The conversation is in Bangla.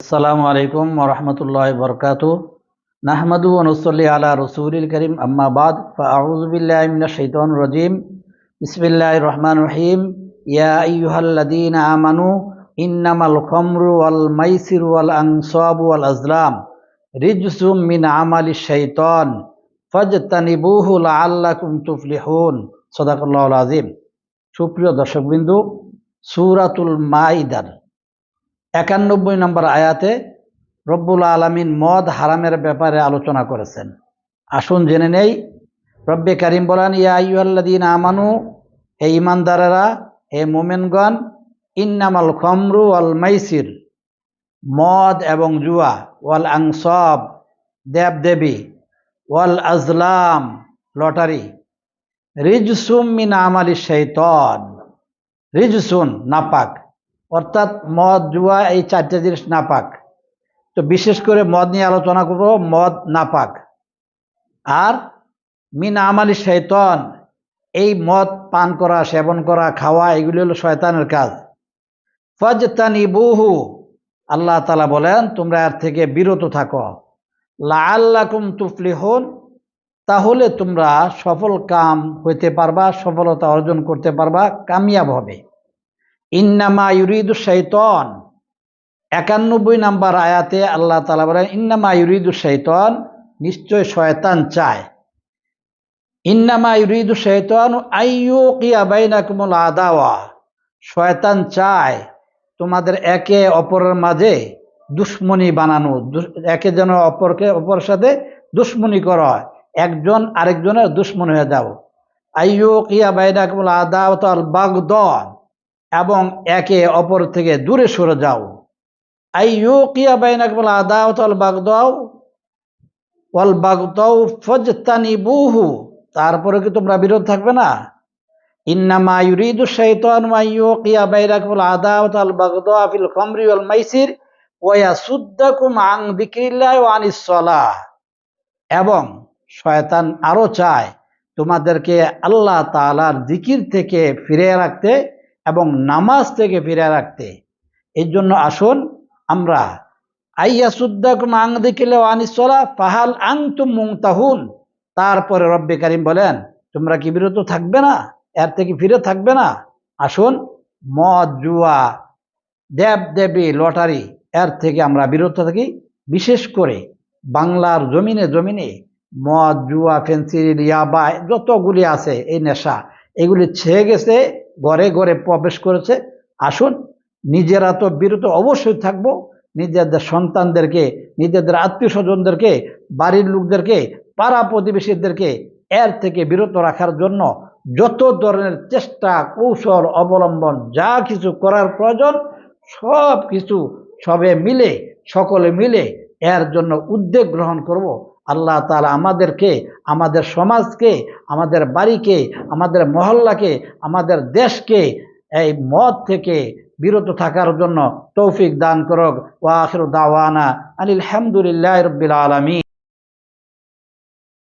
আসসালামু আলাইকুম ওয়া রাহমাতুল্লাহি ওয়া বারাকাতুহু নাহমাদু ওয়া নুসাল্লি আলা রাসূলিল কারীম আম্মা বাদ ফাআউযু বিল্লাহি মিনাশ শাইতানির রাজীম বিসমিল্লাহির রহমানির রহিম ইয়া আইয়ুহাল্লাযীনা আমানু ইন্নামাল খামরু ওয়াল মাইসিরু ওয়াল আনসাবু ওয়াল আজলাম রিজসুম মিন আমালিশ শাইতান ফাজতানিবুহু লাআল্লাকুম তুফলিহুন। সাদাকাল্লাহুল আযীম। সুপ্রিয় দর্শকবৃন্দ, সূরাতুল মাইদার 91 নম্বর আয়াতে রব্বুল আলামিন মদ হারামের ব্যাপারে আলোচনা করেছেন। আসুন জেনে নেই। রব্বে কারিম বলেন, ইয়া আইয়ুহাল্লাযীনা আমানু, হে ঈমানদারেরা, হে মুমিনগণ, ইন্নামাল খামরু ওয়াল মাইসির, মদ এবং জুয়া, ওয়াল আনসাব, দেবদেবী, ওয়াল আজলাম, লটারি, রিজসুম মিন আমালিশ শাইতান, রিজসুন নাপাক, অর্থাৎ মদ জুয়া এই চারটে জিনিস নাপাক। তো বিশেষ করে মদ নিয়ে আলোচনা করব। মদ নাপাক। আর মিন আমালি শয়তান, এই মদ পান করা, সেবন করা, খাওয়া, এগুলি হলো শয়তানের কাজ। ফাজতানিবুহু, আল্লাহ তাআলা বলেন তোমরা এর থেকে বিরত থাকো। লাআল্লাকুম তুফলিহুন, তাহলে তোমরা সফল কাম হইতে পারবা, সফলতা অর্জন করতে পারবা, কামিয়াব হবে। ইন্নামা ইউরিদু শাইতান, 91 নম্বর আয়াতে আল্লাহ তাআলা বলেন, ইন্নামা ইউরিদু শাইতান, নিশ্চয় শয়তান চায়। ইন্নামা ইউরিদু শাইতান আইয়ুকিয়া বাইনাকুমুল আদাওয়া, শয়তান চায় তোমাদের একে অপরের মাঝে দুশ্মনী বানানো, একে যেন অপরের সাথে দুশ্মনী করা, একজন আরেকজনের দুশ্মন হয়ে যাও। আইয়ুকিয়া বাইনাকুমুল আদাওয়াত ওয়াল বাগদা, এবং একে অপর থেকে দূরে সরে যাও। আইয়ুকিয়া বাইনাকুমুল আদাওয়াত ওয়াল বাগদাউ ফাজতানিবুহু, তারপরে কি তোমরা বিরত থাকবে না? ইন্নামা ইউরিদু শাইতানু আইয়ুকিয়া বাইনাকুমুল আদাওয়াত ওয়াল বাগদা ফিল খামরি ওয়াল মাইসির ওয়া ইয়াসুদ্দাকুম আন যিকরিল্লাহি ওয়া আনিস সালাহ, এবং শয়তান আরো চায় তোমাদেরকে আল্লাহ তাআলার জিকির থেকে ফিরিয়ে রাখতে এবং নামাজ থেকে ফিরিয়ে রাখতে। এর জন্য আসুন আমরা আইয়াসুদ্দাকুম আন যিকরিল্লাহি ওয়া আনিস সালাহ ফাহাল আনতুম মুনতাহুন, তারপরে রব্বে কারিম বলেন তোমরা কি বিরত থাকবে না, এর থেকে ফিরে থাকবে না? আসুন মদ জুয়া দেবদেবী লটারি এর থেকে আমরা বিরত থাকি। বিশেষ করে বাংলার জমিনে মদ জুয়া ফেন্সিডিল ইয়াবা যতগুলি আছে এই নেশা, এগুলি ছেয়ে গেছে, ঘরে ঘরে প্রবেশ করেছে। আসুন নিজেরা তো বিরত অবশ্যই থাকবো, নিজেদের সন্তানদেরকে, নিজেদের আত্মীয় স্বজনদেরকে, বাড়ির লোকদেরকে, পাড়া প্রতিবেশীদেরকে এর থেকে বিরত রাখার জন্য যত ধরনের চেষ্টা কৌশল অবলম্বন যা কিছু করার প্রয়োজন সব কিছু সকলে মিলে এর জন্য উদ্যোগ গ্রহণ করব। আল্লাহ তাআলা আমাদেরকে, আমাদের সমাজকে, আমাদের বাড়িকে, আমাদের মহল্লাকে, আমাদের দেশকে এই মদ থেকে বিরত থাকার জন্য তৌফিক দান করুক। ওয়া আখিরু দাওয়ানা আনিল হামদুলিল্লাহি রাব্বিল আলামিন।